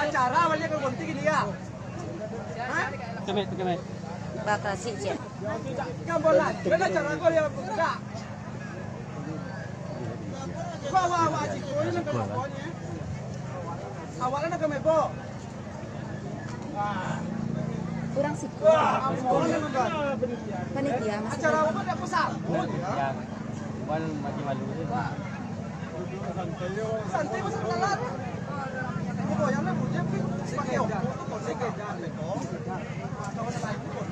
acara banyak yang berhenti gini ya. Kemit. Bakal sih cek. Gambolan, beda cara kau yang enggak. Wah, cik, ini nak kelompoknya. Awalnya nak kemebo. Kurang sih. Panitia masih. Acara apa ada pusat? Ya. Wal mati malu. Santai masuk kelar. Kau yang nak punya pun pakai orang. Kau sekejap jangan kau. Kau nak lagi pun.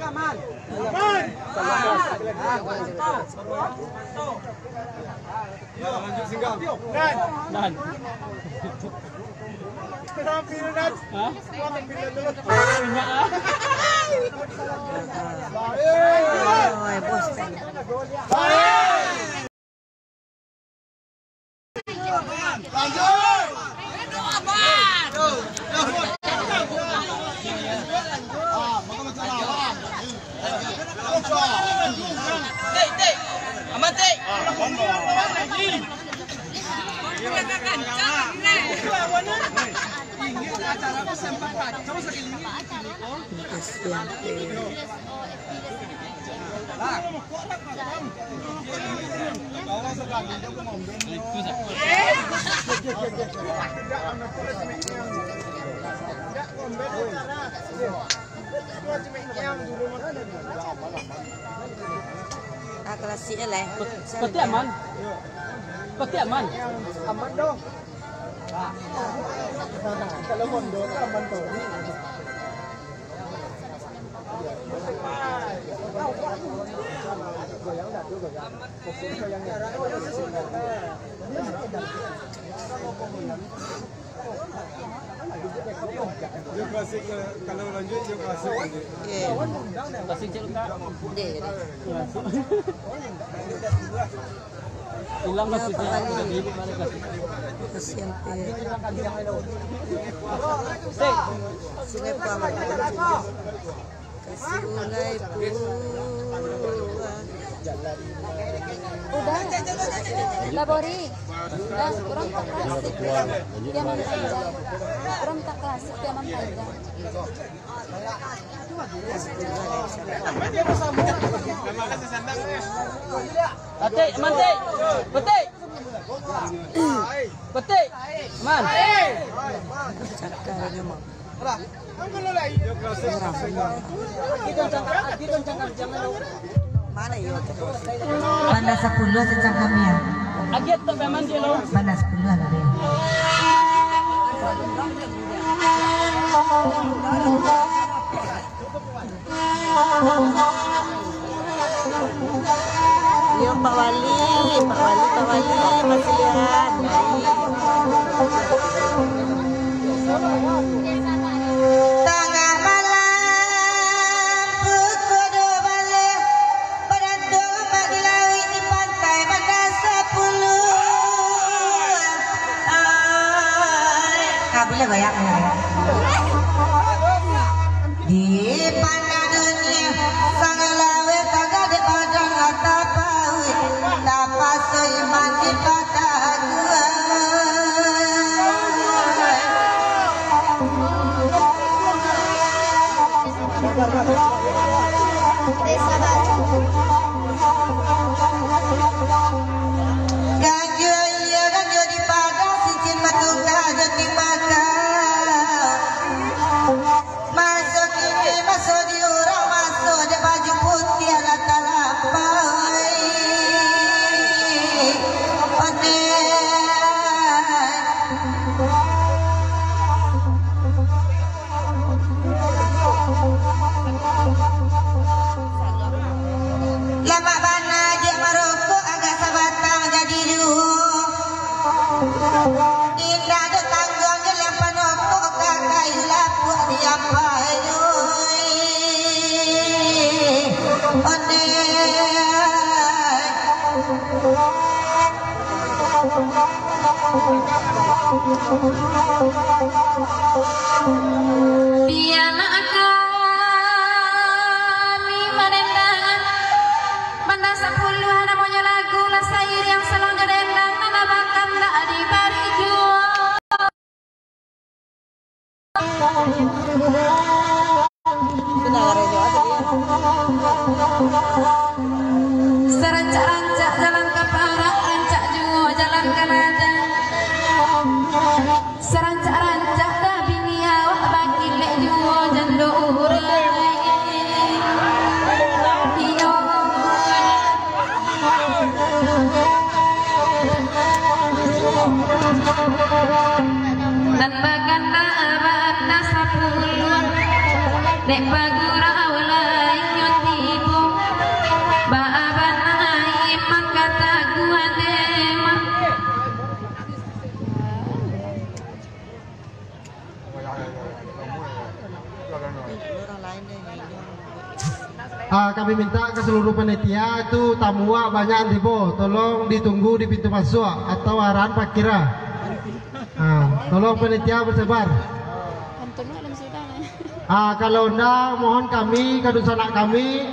Aman. Lanjut singgah. Dan. Dan. Hah? Bos. Kelas C lah. Peti aman. Aman dong. Kalau mondok aman tuh. Dia klasik kalau lanjut dia klasik lanjut. Klasik cek enggak? Hilang maksudnya. Kasihan pe. Sini Kasih mulai udah labori kurang tak klasik dia panjang kurang tak klasik dia panjang Petik, man. Cakarnya mah. Mana yo? Banda 10 secang kami ya. Agiat to memang dia lo. Banda 10 ada ya. Yo Pak Wali masih lihat. Tengah malam pukul 2 balik berantem di laut di pantai Banda 10. Kabelnya goyang ya. Di pandang dunia sang lawe kagak di padang atapawi dapat seiman di patah gua. Ganjo di padang cincin matung kagak di makan. Masuk di orang masuk di baju putih ala talapai. Lama bana je Maroko agak sabatang jadi dulu. Indah do tanggung je lapan oko kakak ilapu diapa Ode Serancak-rancak jalan ke Parak, rancak juga jalan ke ladang. Serancak-rancak dah bini awak bagi lek juga jando urai. Iyo dan baganda abad nasapulun nek bagura walai nyotibu baaban iman kata gua dema. Kami minta ke seluruh panitia itu tamua banyak tibo, tolong ditunggu di pintu masuk atau arahan parkirah. Tolong panitia bersebar. Kalau enggak, mohon kami ke sanak kami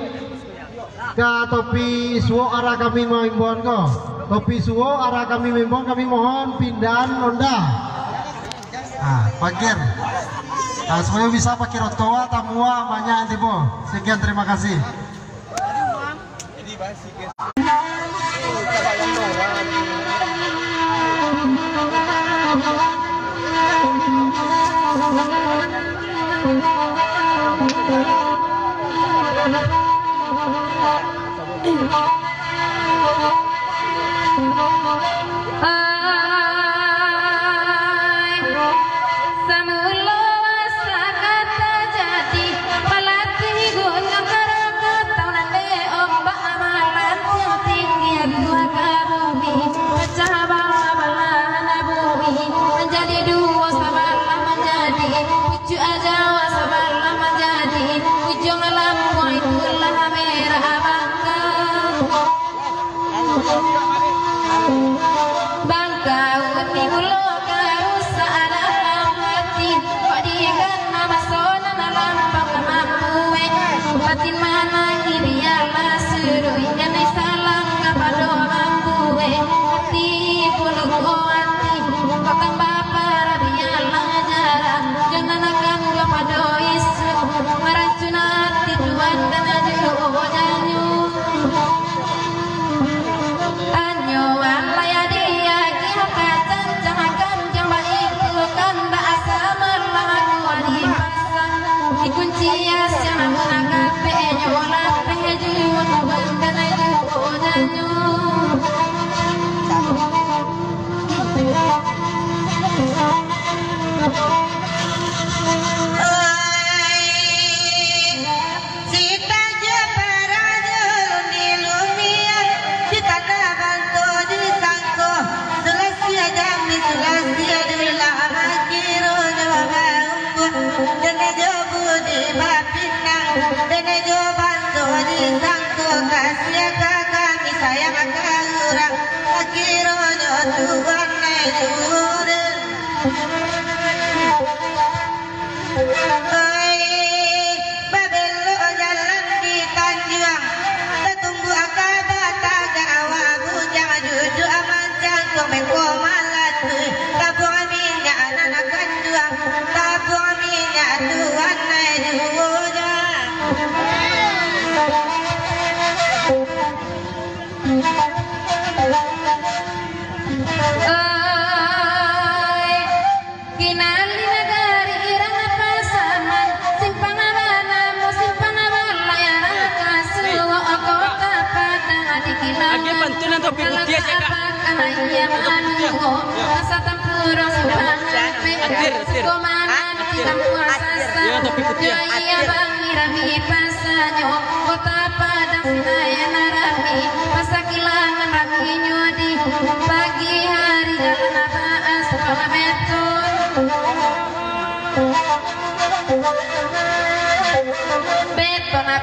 ke topi suwo arah kami mengimbon ko. Topi suwo arah kami mengimbon, kami mohon pindahan onda. Parkir. Supaya bisa parkir otoa tamua banyak tibo. Sekian, terima kasih.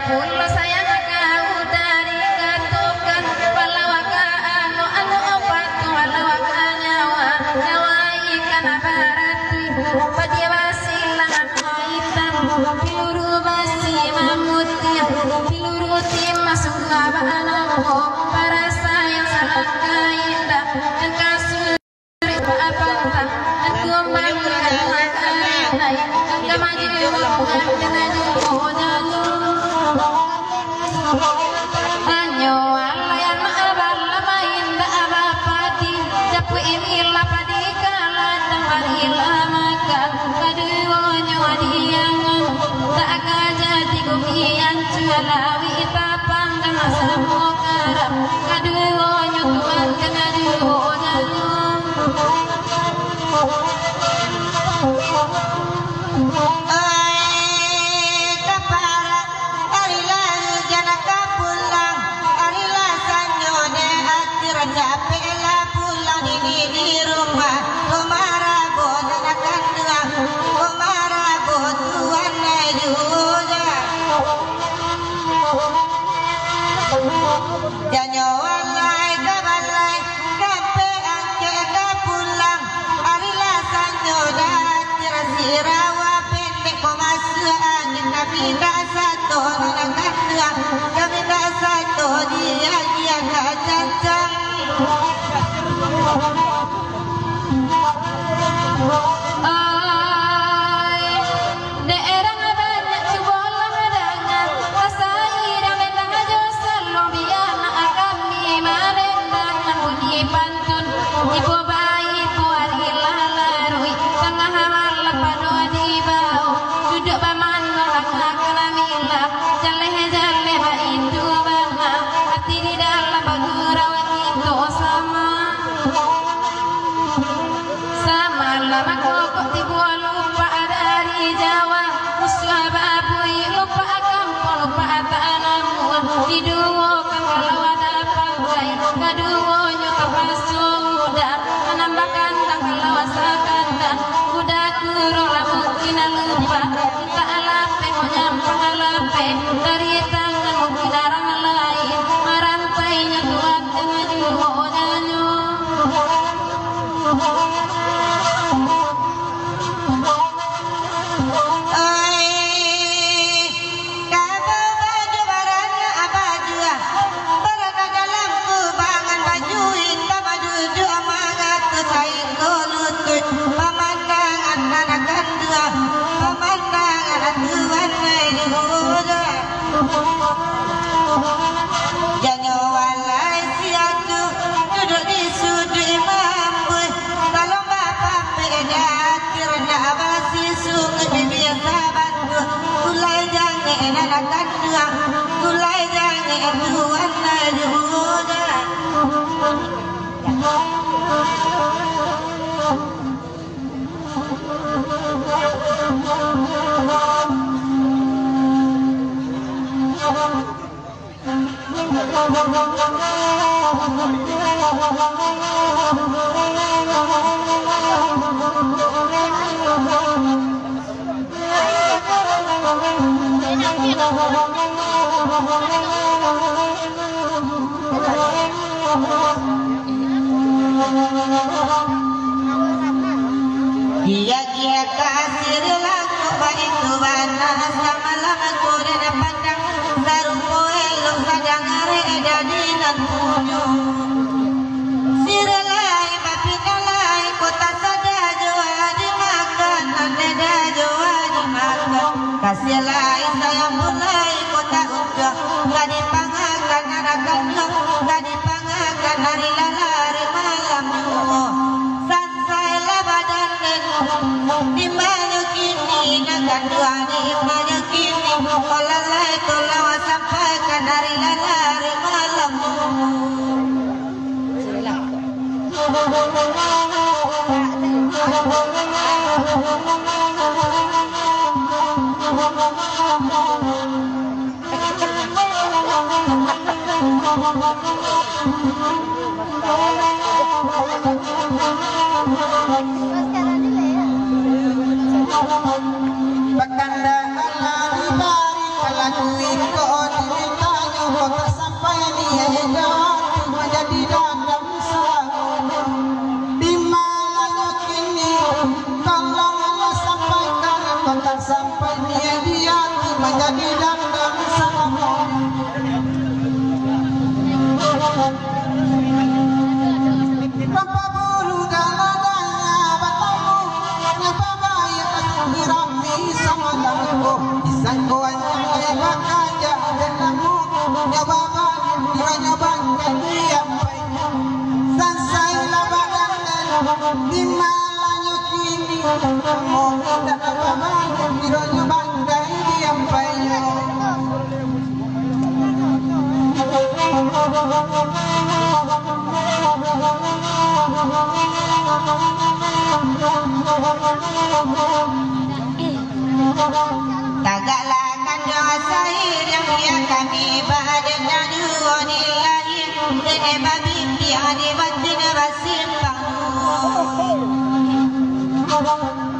Pulau sayang kau dari katukan palawaka anu obat palawaka nyawa ikan barati padia basilangan hitam piluru basi mamutin piluru tim masuk kabananku para sayang salah kaindah dan kasuri apa aku mangga naik maju Dia kasih laku baik Tuhan sama lama kuda pandang sarupo elok sadang are jadi nan punyo sirelai bapinalai kota sada joa dimakan nanda joa dimakan kasih lain saya mulai kota udah gak dipangakan arakan gak dipangakan hari lalari malam di mana kini naga dua di mana kini olalai tolawa sampaikan dari lalari malam sampai dia menjadi dandang salam tanpa bulu galadanya batamu nyapa bayi dirami sama sangkuan yang makaja dan lamu nyababan nyababan diam sansai labadan di malanya kini mau tak lababan nyababan diam Tagalah kandang sahir yang dia kami badan naduanillahi dene babi biani batin basimpang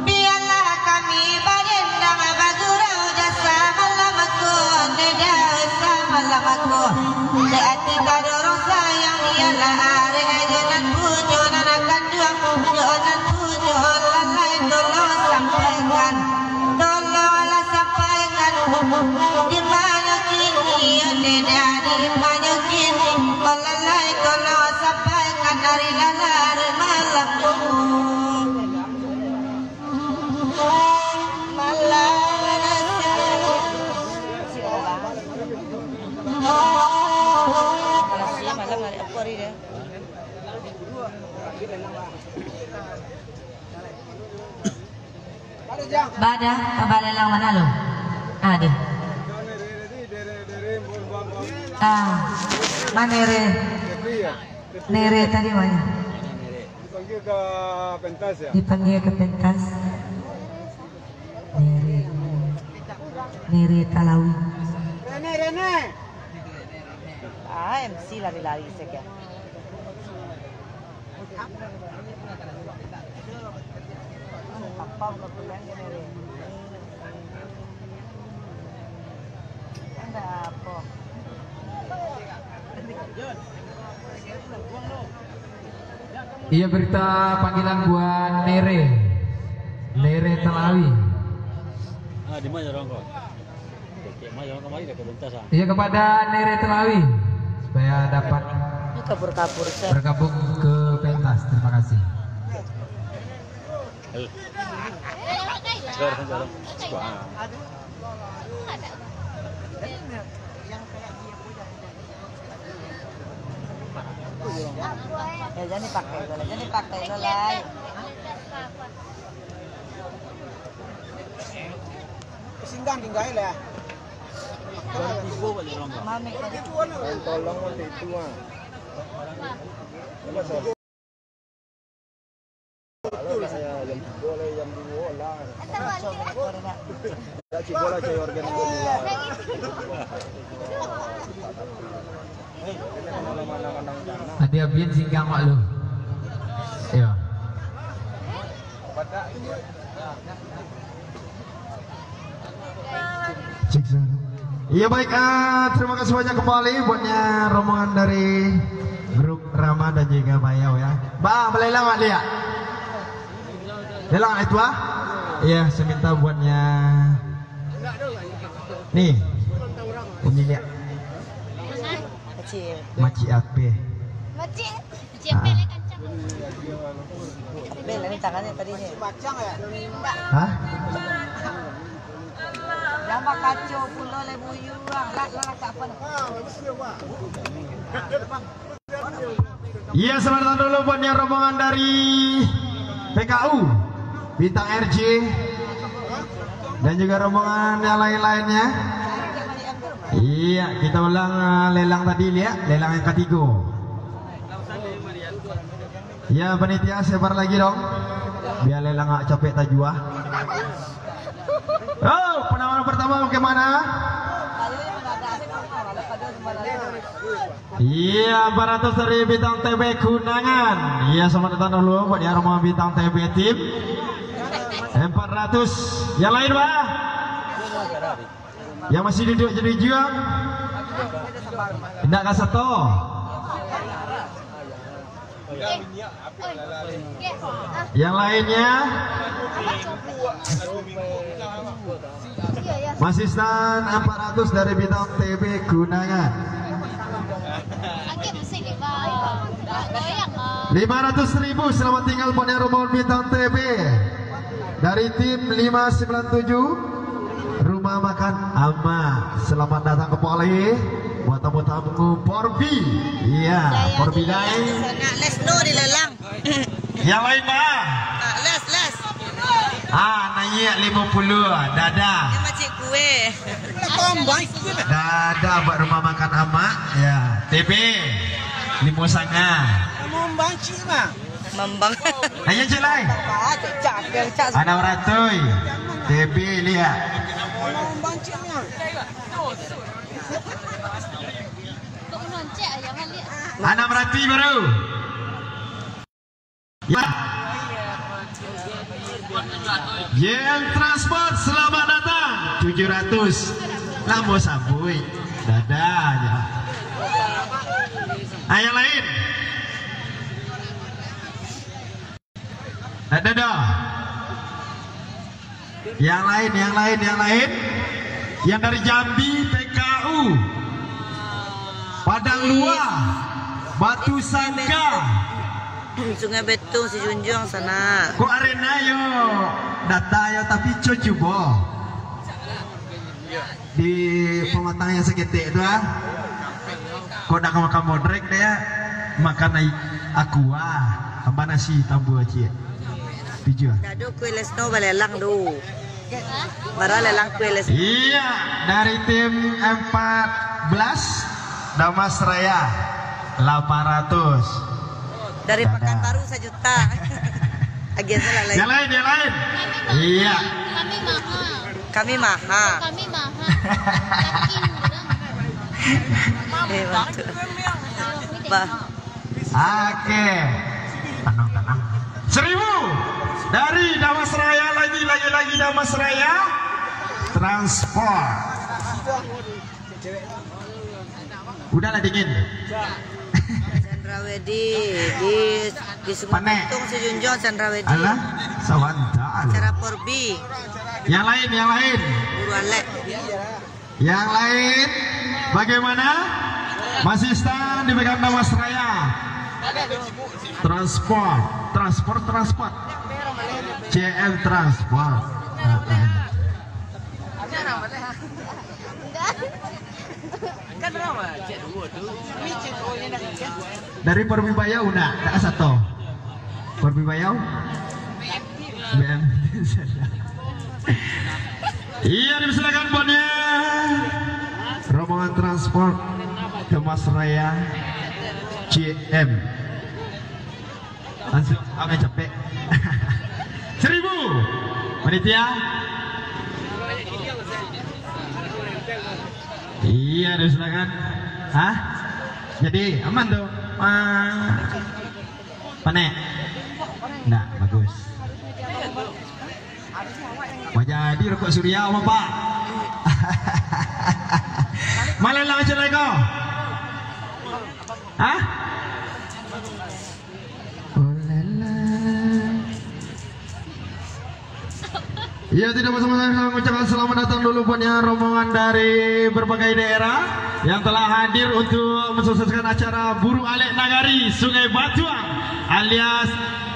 biarlah kami badan dang bagurau jasa malamakun dedau samalamakun deati kadorong sayang ialah are jonan pujo nana kandang jonan pujo lalai tolong sampaikan di mana kini di mana kini malalai kalau sampaikan dari lalar malam Bada kabalelang manalo. Ada. Manere. Nere tadi mana? Dipanggil ke pentas ya? Dipanggil ke pentas. Nere. Nere Talawi. Rene. MC lari-lari saja. Apa kebulan Nere? Apa? Iya, berita panggilan buat Nere Talawi. Di mana orang kok? Kemarin ke pentas. Iya, kepada Nere Talawi supaya dapat Kabur-kabur bergabung ke pentas. Terima kasih. Ya jangan dipakai lelai. Singgang tinggal ya. Mami Tolong waktu itu mah. Kalau saya yang boleh yang bola. Jadi bola saya organisasi. Ada biar singgang mak lu. Iya. Iya baik, terima kasih banyak kembali buatnya rombongan dari grup Rama dan juga Bayau ya. Bang, belelang mak lihat. Lelang itu Iya, saya minta buatnya. Nih, pemilik kecil. Maci Ape. Bel ini tangannya tadinya. Bacang ya? Hah? Lama kacau pulau lebuyu lah apa? Iya, selamat datang dulu buatnya rombongan dari PKU Bintang RJ dan juga rombongan yang lain-lainnya. Iya, kita ulang lelang tadi lihat, lelang yang ketiga. Ya panitia sebar lagi dong, biar lelang gak capek tajua. Oh, penawaran pertama bagaimana? Iya, 400 dari Bintang TB Kunangan. Iya, selamat datang dulu buat yang rombongan Bintang TB tim. 400. Yang lain Pak? Yang masih duduk jadi juang? Tidak kasih to. Yang lainnya masih stand 400 dari Bintang TB Kunangan. 500.000 selamat tinggal pada rombongan Bintang TB dari tim 597 rumah berumah makan Ama. Selamat datang kembali buat tamu-tamu Porbi. Iya, Porbi Day. Les no dilelang. Yang lain mah? Les. Naik 50. Dadah. Yang macam kue. Dadah buat rumah makan Ama. Ya, TB 5 sangat. Membang. Ayo celai. Ada ratoi. TB lihat. Anak merati baru. Ya. Yang transport selamat datang 700. Lamo sabui. Dadah ya. Yang lain. Dadah. Yang lain. Yang dari Jambi PKU. Padang Luar, Batu Sangka, Sungai Betung si Junjung sana. Ko arena yo, data yo tapi coba di pematang yang seketik itu Ko nak makan modrek dia makan naik aqua, tambah nasi tambah aja. Tujuh. Dado kue lesno balelang do. Bara lelang kue les. Iya, dari tim 14 Damas Raya 800. Dari Pekanbaru 1 juta. Agen salah lain. Yang lain. Iya. Kami mahal. Hebat. Bah. Oke. Tenang. 1000 dari Damas Raya lagi Damas Raya transport. Udahlah dingin. Sandrawedi di Sungai Betung si Junjung Sandrawedi. Alah, sawanta. Acara Porbi. Yang lain. Buru Alek. Yang lain bagaimana? Masih stand dipegang Damas Raya. Transport. CM Transport. Dari Porbi Bayau nak satu. Porbi Bayau. BM. Iya, dipersilakan bonnya. Rombongan transport Damas Raya CM. Langsung agak capek. 1000 panitia. Iya, silakan. Jadi aman tuh. Panek. Nah, bagus. Wah, jadi rokok surya apa Pak? Malah macam lagi kau? Ya, tidak bersama-sama mengucapkan selamat datang dulu punya rombongan dari berbagai daerah yang telah hadir untuk mensukseskan acara Buru Alek Nagari Sungai Batuang alias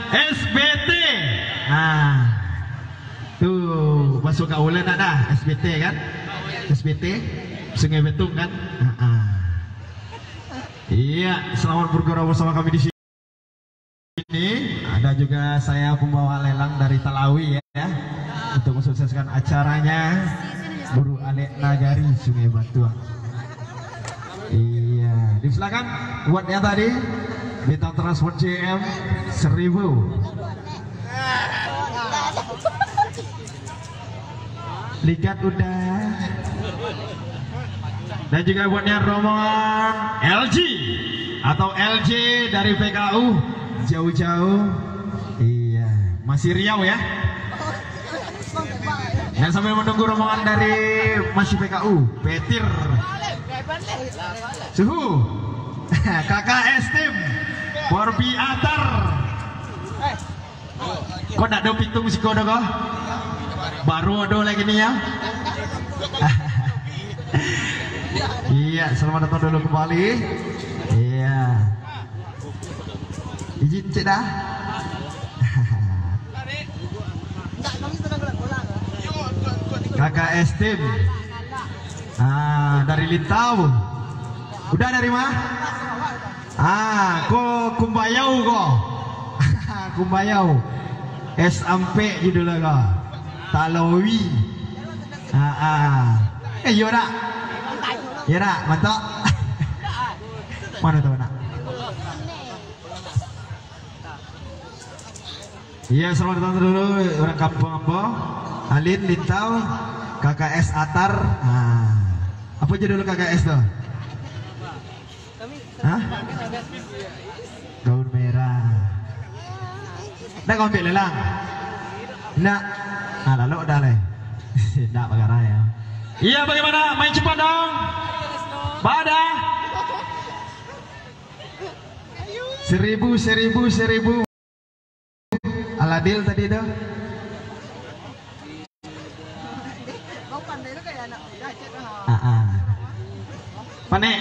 SBT. Tuh masuk ke ulen ada SBT kan? SBT Sungai Betung kan? Iya, selamat bergurau bersama kami di sini. Ada juga saya pembawa lelang dari Talawi ya. Untuk mensukseskan acaranya Buru Alek Nagari Sungai Batuang. Iya, disilakan buat yang tadi bintang transport CM 1000. Ligat udah. Dan juga buatnya rombongan LG atau LJ dari PKU jauh-jauh. Iya, masih Riau ya. Dan sambil menunggu rombongan dari masih PKU, Petir, Suhu, KKS tim, Porbi Atar. Kok nak do pitung si kau kok? Baru ada lagi nih ya. Iya, selamat datang dulu kembali. Iya. Izin cek dah. KKS tim. Dari Lintau. Udah dari mana? Ko Kumbayau ko. Kumbayau. SMP judulnya ko. Talawi. Iya nak. Iya nak, mantap. Mana tuh nak? Iya, selamat datang dulu orang kampung apa? Alin Lintau, KKS Atar. Apa judul KKS tuh? Hah? Gaun merah. Nak kau ambil lelang? Nak. Lalu udah leh. Nak perkara ya. Iya, bagaimana? Main cepat dong. Pada. 1000. Aladil tadi tuh. Pandai.